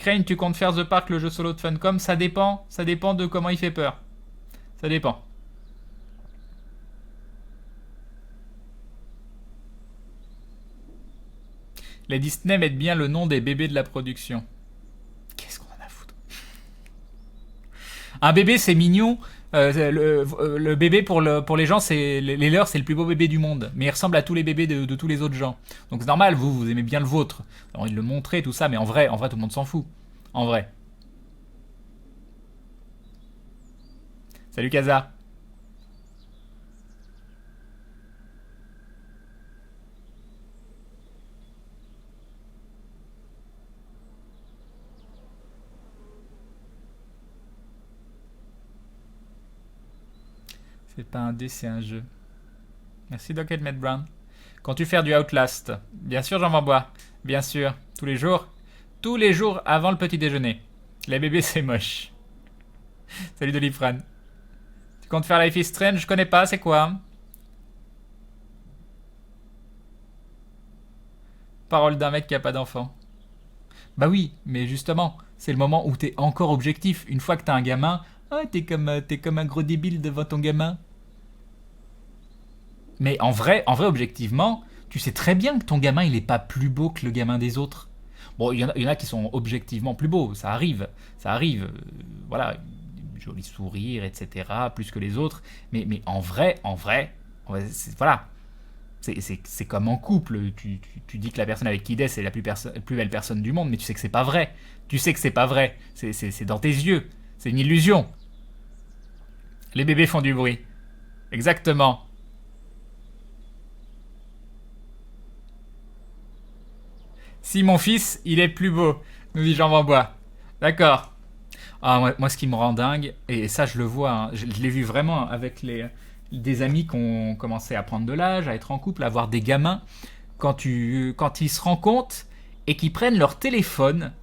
Crane, tu comptes faire The Park, le jeu solo de Funcom? Ça dépend de comment il fait peur. Ça dépend. Les Disney mettent bien le nom des bébés de la production. Qu'est-ce qu'on en a à foutre? Un bébé, c'est mignon. Le bébé pour les gens, c'est les leurs, c'est le plus beau bébé du monde. Mais il ressemble à tous les bébés de tous les autres gens. Donc c'est normal, vous aimez bien le vôtre. Vous avez envie de le montrer, tout ça, mais en vrai, tout le monde s'en fout. En vrai. Salut Kaza. C'est pas un dé, c'est un jeu. Merci Doc Edmund Brown. Quand tu fais du Outlast? Bien sûr, j'en bois. Bien sûr. Tous les jours. Tous les jours avant le petit déjeuner. Les bébés, c'est moche. Salut Doliprane. Tu comptes faire Life is Strange? Je connais pas, c'est quoi? Parole d'un mec qui a pas d'enfant. Bah oui, mais justement, c'est le moment où t'es encore objectif. Une fois que t'as un gamin, ah, t'es comme un gros débile devant ton gamin. Mais en vrai, objectivement, tu sais très bien que ton gamin, il est pas plus beau que le gamin des autres. Bon, il y en a qui sont objectivement plus beaux, ça arrive, ça arrive. Voilà, joli sourire, etc., plus que les autres. Mais voilà, c'est comme en couple. Tu dis que la personne avec qui t'es, c'est la plus belle personne du monde, mais tu sais que c'est pas vrai. Tu sais que c'est pas vrai. C'est dans tes yeux. C'est une illusion. Les bébés font du bruit. Exactement. Si mon fils, il est plus beau, nous dit Jean Van Bois. D'accord. Ah, moi, ce qui me rend dingue, et ça je le vois, hein, je l'ai vu vraiment avec des amis qui ont commencé à prendre de l'âge, à être en couple, à avoir des gamins, quand ils se rencontrent et qu'ils prennent leur téléphone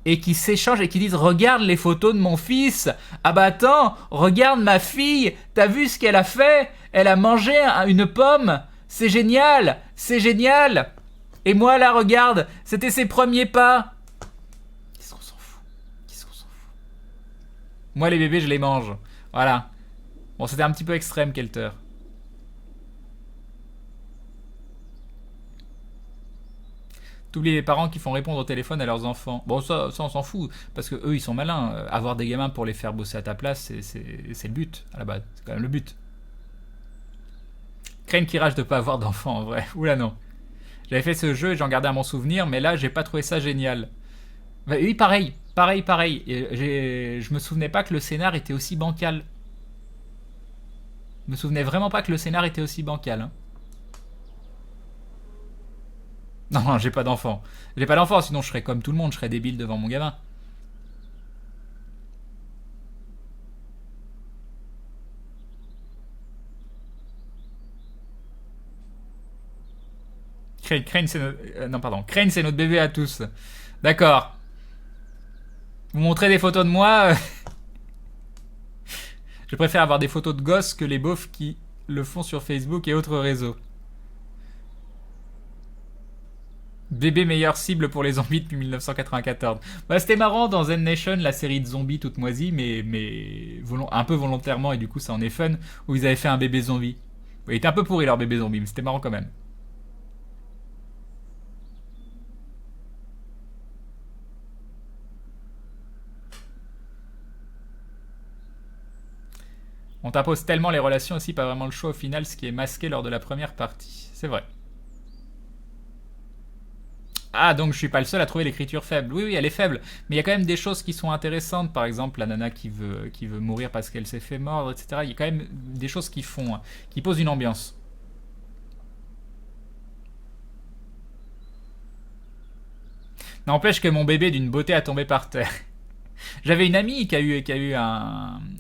et qui s'échangent et qui disent regarde les photos de mon fils. Ah bah attends, regarde ma fille. T'as vu ce qu'elle a fait? Elle a mangé une pomme. C'est génial, c'est génial. Et moi là, regarde, c'était ses premiers pas. Qu'est-ce qu'on s'en fout? Qu'est-ce qu'on s'en fout? Moi les bébés, je les mange. Voilà. Bon, c'était un petit peu extrême, Kelter. T'oublies les parents qui font répondre au téléphone à leurs enfants. Bon, ça on s'en fout, parce que eux, ils sont malins. Avoir des gamins pour les faire bosser à ta place, c'est le but, à la base. C'est quand même le but. Crane qui rage de pas avoir d'enfants, en vrai. Oula, non. J'avais fait ce jeu et j'en gardais à mon souvenir, mais là, j'ai pas trouvé ça génial. Bah, oui, pareil. Pareil, pareil. Je me souvenais pas que le scénar était aussi bancal. Je me souvenais vraiment pas que le scénar était aussi bancal. Hein. Non, non, j'ai pas d'enfant. J'ai pas d'enfant, sinon je serais comme tout le monde, je serais débile devant mon gamin. Crane, c'est notre... non, pardon. Crane, c'est notre bébé à tous. D'accord. Vous montrez des photos de moi. Je préfère avoir des photos de gosses que les beaufs qui le font sur Facebook et autres réseaux. Bébé meilleure cible pour les zombies depuis 1994. Bah, c'était marrant dans Zen Nation, la série de zombies toute moisie, mais un peu volontairement, et du coup ça en est fun, où ils avaient fait un bébé zombie. Il était un peu pourri leur bébé zombie, mais c'était marrant quand même. On t'impose tellement les relations aussi, pas vraiment le choix au final, ce qui est masqué lors de la première partie. C'est vrai. Ah, donc je suis pas le seul à trouver l'écriture faible. Oui, oui, elle est faible. Mais il y a quand même des choses qui sont intéressantes. Par exemple, la nana qui veut mourir parce qu'elle s'est fait mordre, etc. Il y a quand même des choses qui posent une ambiance. N'empêche que mon bébé d'une beauté a tombé par terre. J'avais une amie qui a eu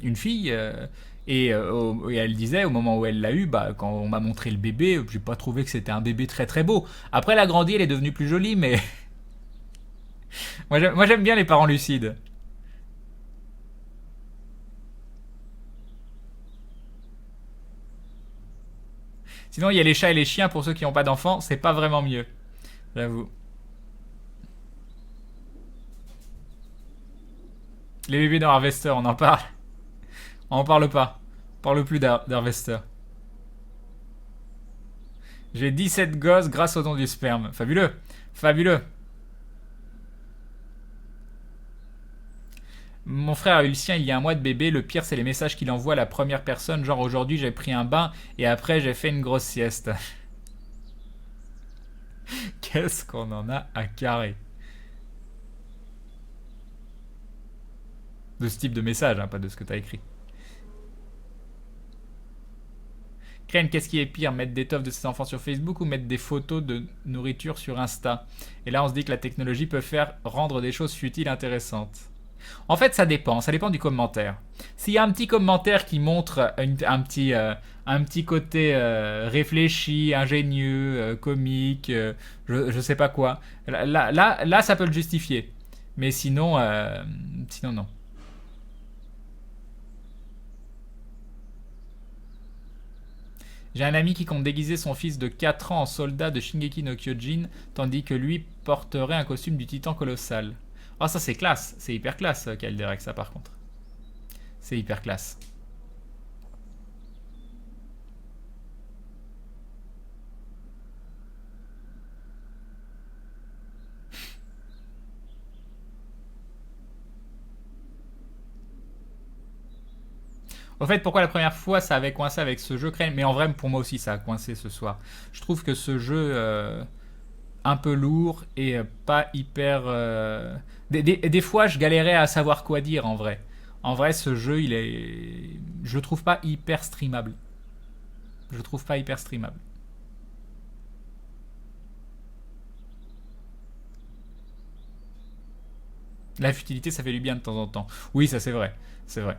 une fille. Et elle disait au moment où elle l'a eu, bah, quand on m'a montré le bébé, j'ai pas trouvé que c'était un bébé très très beau. Après, elle a grandi, elle est devenue plus jolie, mais moi j'aime bien les parents lucides. Sinon, il y a les chats et les chiens pour ceux qui n'ont pas d'enfants, c'est pas vraiment mieux. J'avoue. Les bébés dans Harvester, on en parle. On en parle pas. On parle plus d'Harvester. J'ai 17 gosses grâce au don du sperme. Fabuleux. Fabuleux. Mon frère a eu le sien il y a un mois de bébé. Le pire, c'est les messages qu'il envoie à la première personne. Genre, aujourd'hui, j'ai pris un bain et après, j'ai fait une grosse sieste. Qu'est-ce qu'on en a à carrer de ce type de message, hein, pas de ce que t'as écrit. Crane, qu'est-ce qui est pire, mettre des toffes de ses enfants sur Facebook ou mettre des photos de nourriture sur Insta? Et là, on se dit que la technologie peut faire rendre des choses futiles intéressantes. En fait, ça dépend du commentaire. S'il y a un petit commentaire qui montre un petit côté réfléchi, ingénieux, comique, je sais pas quoi, là, ça peut le justifier. Mais sinon non. J'ai un ami qui compte déguiser son fils de 4 ans en soldat de Shingeki no Kyojin, tandis que lui porterait un costume du titan colossal. Ah, ça c'est classe, c'est hyper classe, Calderek, ça par contre. C'est hyper classe. Au fait, pourquoi la première fois ça avait coincé avec ce jeu, mais en vrai, pour moi aussi, ça a coincé ce soir. Je trouve que ce jeu, un peu lourd et pas hyper. Des fois, je galérais à savoir quoi dire en vrai. En vrai, ce jeu, il est. Je le trouve pas hyper streamable. Je le trouve pas hyper streamable. La futilité, ça fait du bien de temps en temps. Oui, ça c'est vrai. C'est vrai.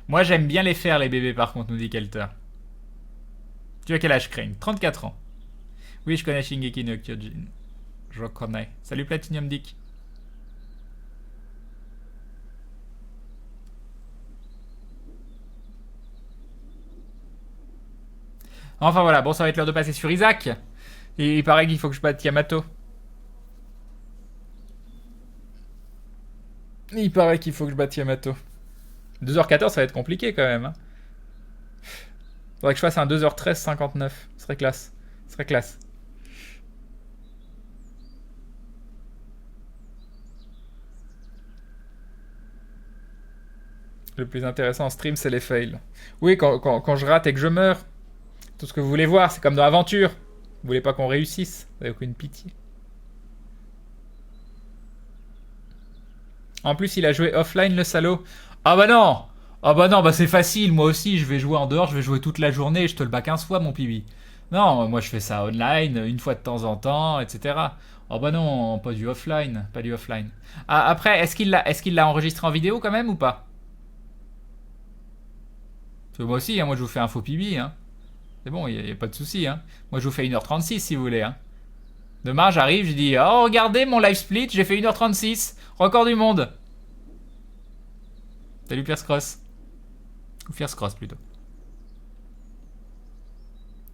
Moi, j'aime bien les faire, les bébés, par contre, nous dit Kelter. Tu as quel âge, Crane? 34 ans. Oui, je connais Shingeki no Kyojin. Je connais. Salut Platinum Dick. Enfin voilà, bon, ça va être l'heure de passer sur Isaac. Et il paraît qu'il faut que je batte Yamato. Il paraît qu'il faut que je batte Yamato. 2h14, ça va être compliqué quand même. Hein. Faudrait que je fasse un 2h13 59. Ce serait classe. Ce serait classe. Le plus intéressant en stream, c'est les fails. Oui, quand je rate et que je meurs. Tout ce que vous voulez voir, c'est comme dans l'aventure. Vous voulez pas qu'on réussisse. Vous n'avez aucune pitié. En plus, il a joué offline, le salaud. Ah bah non. Ah bah non, bah c'est facile. Moi aussi, je vais jouer en dehors. Je vais jouer toute la journée. Je te le bats 15 fois, mon pibi. Non, moi je fais ça online, une fois de temps en temps, etc. Oh bah non, pas du offline. Pas du offline. Ah, après, est-ce qu'il l'a enregistré en vidéo quand même ou pas? Parce que moi aussi, hein, moi je vous fais un faux pibi. Hein. C'est bon, il n'y a pas de souci. Hein. Moi je vous fais 1h36 si vous voulez. Hein. Demain, j'arrive, je dis oh, regardez mon live split, j'ai fait 1h36. Record du monde. Salut Pierce Cross. Ou Fierce Cross plutôt.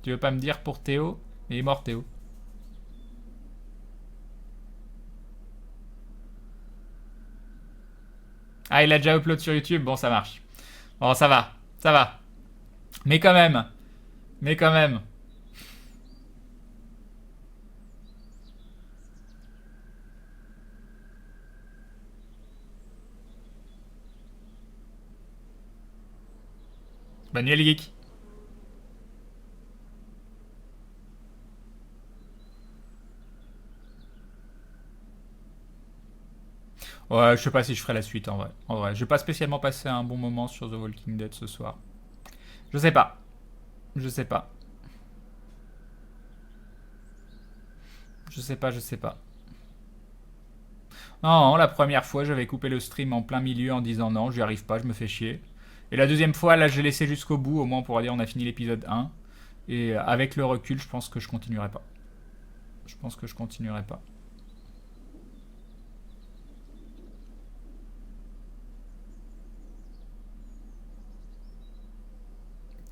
Tu veux pas me dire pour Théo? Il est mort Théo. Ah, il a déjà upload sur YouTube, bon ça marche. Bon, ça va, ça va. Mais quand même, mais quand même. Bonne nuit les geeks. Ouais, je sais pas si je ferai la suite en vrai. En vrai, j'ai pas spécialement passé un bon moment sur The Walking Dead ce soir. Je sais pas. Je sais pas. Je sais pas, je sais pas. Non, la première fois, j'avais coupé le stream en plein milieu en disant non, j'y arrive pas, je me fais chier. Et la deuxième fois, là, j'ai laissé jusqu'au bout, au moins pour dire on a fini l'épisode 1. Et avec le recul, je pense que je continuerai pas. Je pense que je continuerai pas.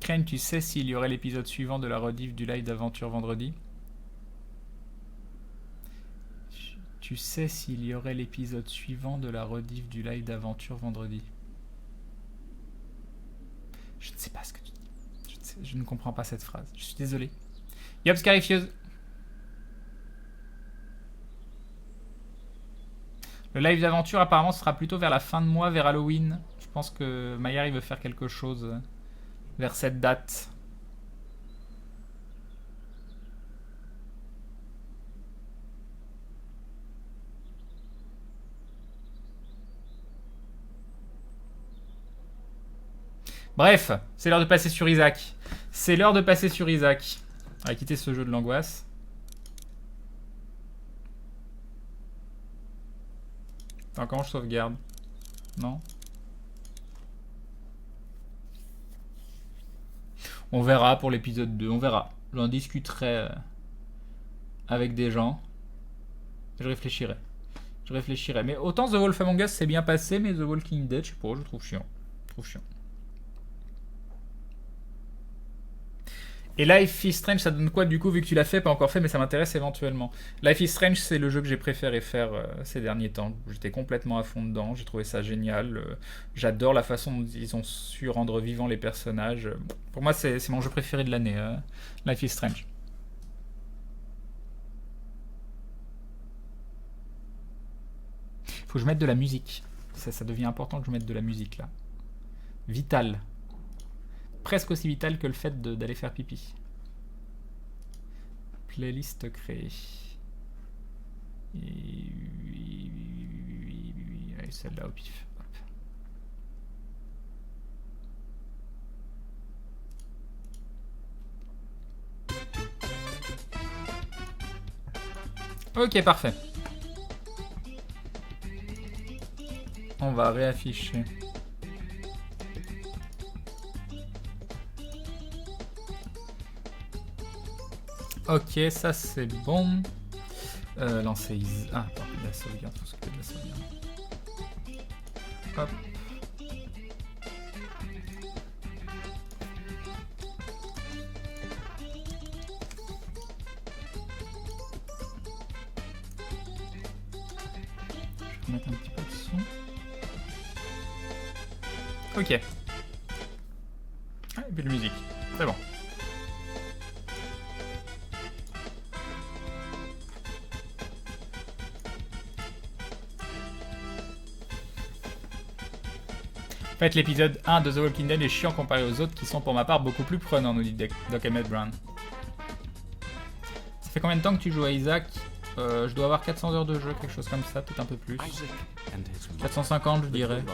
Crane, tu sais s'il y aurait l'épisode suivant de la rediff du live d'aventure vendredi? Tu sais s'il y aurait l'épisode suivant de la rediff du live d'aventure vendredi? Je ne sais pas ce que tu dis. Je ne comprends pas cette phrase. Je suis désolé. Yop, Scarifieuse. Le live d'aventure apparemment sera plutôt vers la fin de mois, vers Halloween. Je pense que Maillard il veut faire quelque chose vers cette date. Bref, c'est l'heure de passer sur Isaac. C'est l'heure de passer sur Isaac. On va quitter ce jeu de l'angoisse. Attends, comment je sauvegarde? Non. On verra pour l'épisode 2, on verra. J'en discuterai avec des gens. Je réfléchirai. Mais autant The Wolf Among Us s'est bien passé, mais The Walking Dead, je sais pas, je trouve chiant. Et Life is Strange, ça donne quoi du coup, vu que tu l'as fait, pas encore fait, mais ça m'intéresse éventuellement. Life is Strange, c'est le jeu que j'ai préféré faire ces derniers temps. J'étais complètement à fond dedans, j'ai trouvé ça génial. J'adore la façon dont ils ont su rendre vivants les personnages. Pour moi, c'est mon jeu préféré de l'année, Life is Strange. Faut que je mette de la musique. Ça devient important que je mette de la musique là. Vital. Presque aussi vital que le fait d'aller faire pipi. Playlist créée. Allez, celle-là au pif. Hop. Ok, parfait. On va réafficher. Ok, ça c'est bon. Lancer Ah, attends, la sauvegarde, faut s'occuper de la sauvegarde. Hop. Je vais mettre un petit peu de son. Ok. Ah, et puis de musique. C'est bon. En fait, l'épisode 1 de The Walking Dead est chiant comparé aux autres qui sont pour ma part beaucoup plus prenants, nous dit Doc Emmett Brown. Ça fait combien de temps que tu joues à Isaac? Je dois avoir 400 heures de jeu, quelque chose comme ça, peut-être un peu plus. 450, je dirais.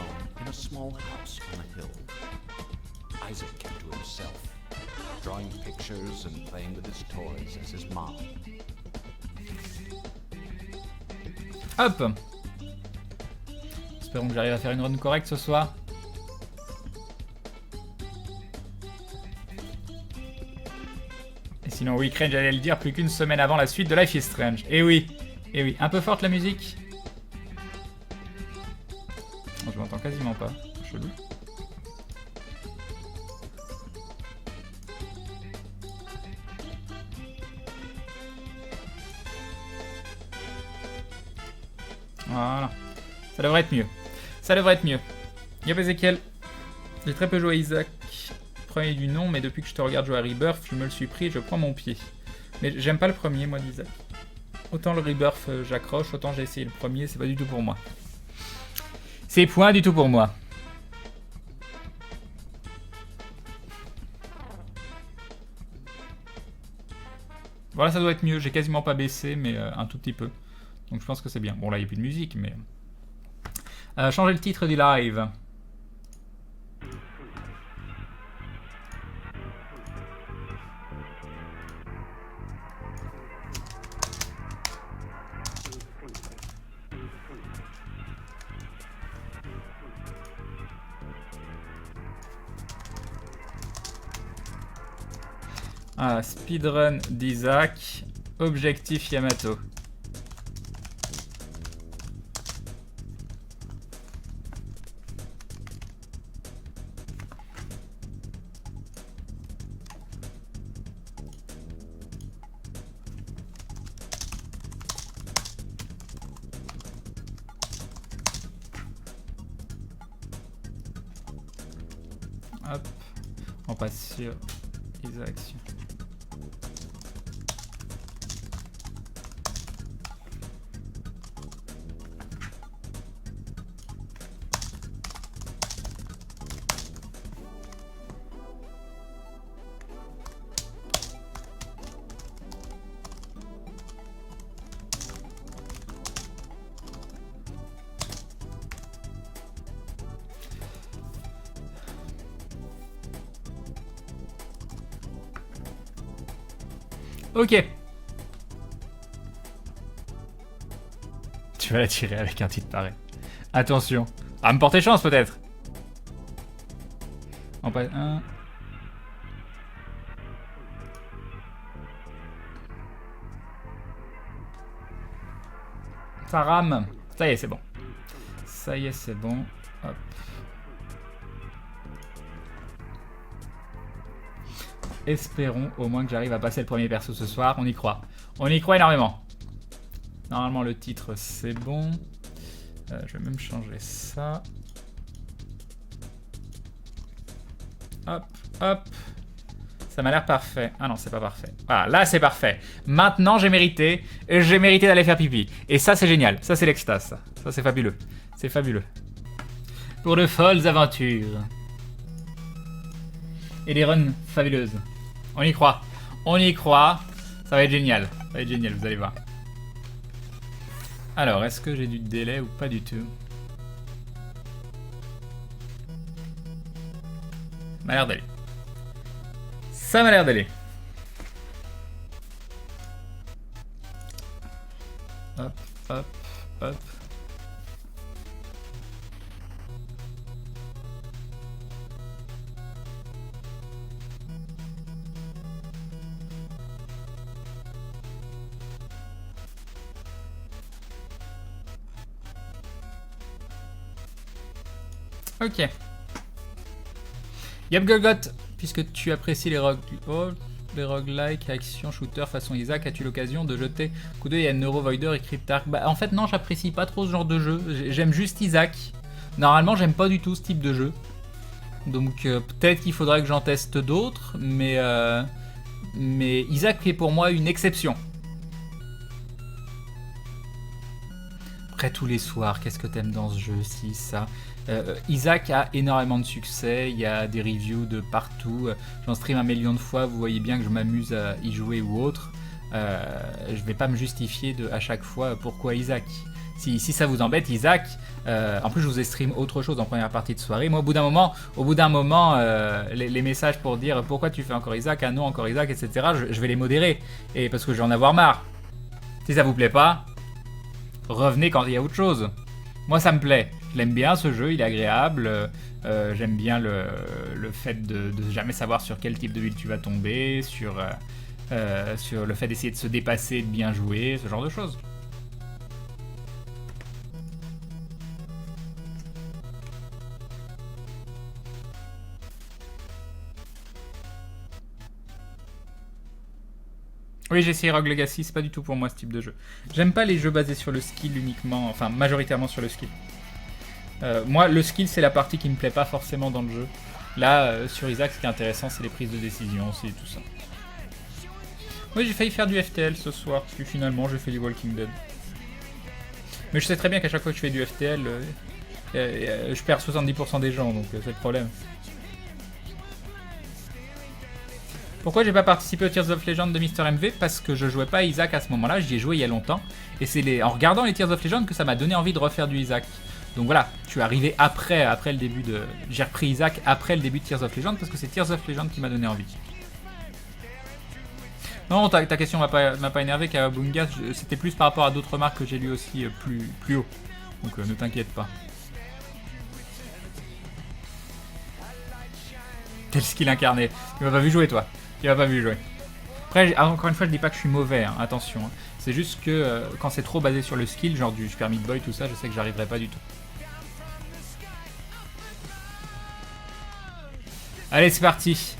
Hop! Espérons que j'arrive à faire une run correcte ce soir. Et sinon, oui, Crange, j'allais le dire, plus qu'une semaine avant la suite de Life is Strange. Et oui, un peu forte la musique. Oh, je m'entends quasiment pas, chelou. Voilà. Ça devrait être mieux. Yop Ezekiel. J'ai très peu joué à Isaac. Premier du nom, mais depuis que je te regarde jouer à Rebirth, je me le suis pris et je prends mon pied. Mais j'aime pas le premier, moi, d'Isaac. Autant le Rebirth, j'accroche, autant j'ai essayé le premier, c'est pas du tout pour moi. C'est point du tout pour moi. Voilà, ça doit être mieux. J'ai quasiment pas baissé, mais un tout petit peu. Donc je pense que c'est bien. Bon, là, il n'y a plus de musique, mais... changer le titre du live. Ah, speedrun d'Isaac, objectif Yamato. Hop. On passe sur les actions. Ok. Tu vas la tirer avec un titre pareil. Attention. À me porter chance peut-être. On passe un. Ça rame. Ça y est, c'est bon. Ça y est, c'est bon. Hop. Espérons au moins que j'arrive à passer le premier perso ce soir. On y croit. On y croit énormément. Normalement, le titre, c'est bon. Je vais même changer ça. Hop, hop. Ça m'a l'air parfait. Ah non, c'est pas parfait. Voilà, là, c'est parfait. Maintenant, j'ai mérité. J'ai mérité d'aller faire pipi. Et ça, c'est génial. Ça, c'est l'extase. Ça, c'est fabuleux. C'est fabuleux. Pour de folles aventures. Et des runs fabuleuses. On y croit. On y croit. Ça va être génial. Ça va être génial, vous allez voir. Alors, est-ce que j'ai du délai ou pas du tout? Ça m'a l'air d'aller. Ça m'a l'air d'aller. Hop, hop, hop. Ok. Yep Golgot, puisque tu apprécies les roguelike, action, shooter façon Isaac, as-tu l'occasion de jeter coup d'œil à Neurovoider et Cryptark? Bah en fait non, j'apprécie pas trop ce genre de jeu. J'aime juste Isaac. Normalement, j'aime pas du tout ce type de jeu. Donc peut-être qu'il faudrait que j'en teste d'autres, mais Isaac est pour moi une exception. Après tous les soirs, qu'est-ce que t'aimes dans ce jeu, si ça Isaac a énormément de succès, il y a des reviews de partout, j'en stream 1 million de fois, vous voyez bien que je m'amuse à y jouer ou autre. Je vais pas me justifier à chaque fois pourquoi Isaac. Si ça vous embête, Isaac, en plus je vous ai stream autre chose en première partie de soirée. Moi au bout d'un moment, les messages pour dire pourquoi tu fais encore Isaac, ah non encore Isaac, etc. Je vais les modérer, et parce que je vais en avoir marre. Si ça vous plaît pas, revenez quand il y a autre chose. Moi ça me plaît, je l'aime bien ce jeu, il est agréable. J'aime bien le fait de jamais savoir sur quel type de build tu vas tomber, sur le fait d'essayer de se dépasser, de bien jouer, ce genre de choses. Oui, j'ai essayé Rogue Legacy, c'est pas du tout pour moi ce type de jeu. J'aime pas les jeux basés sur le skill uniquement, enfin majoritairement sur le skill. Moi, le skill, c'est la partie qui me plaît pas forcément dans le jeu. Là, sur Isaac, ce qui est intéressant, c'est les prises de décision, c'est tout ça. Oui, j'ai failli faire du FTL ce soir, puis finalement, j'ai fait du Walking Dead. Mais je sais très bien qu'à chaque fois que je fais du FTL, je perds 70% des gens, donc c'est le problème. Pourquoi j'ai pas participé au Tears of Legend de Mister MV? Parce que je jouais pas à Isaac à ce moment-là, j'y ai joué il y a longtemps. Et c'est en regardant les Tears of Legend que ça m'a donné envie de refaire du Isaac. Donc voilà, je suis arrivé après le début de... J'ai repris Isaac après le début de Tears of Legend parce que c'est Tears of Legend qui m'a donné envie. Non, ta question m'a pas énervé, Kawabunga, c'était plus par rapport à d'autres remarques que j'ai lues aussi plus haut. Donc ne t'inquiète pas. Tel skill incarné. Tu m'as pas vu jouer toi. Tu m'as pas vu jouer. Après, encore une fois, je dis pas que je suis mauvais, hein, attention. Hein. C'est juste que quand c'est trop basé sur le skill, genre du Super Meat Boy, tout ça, je sais que j'arriverai pas du tout. Allez, c'est parti.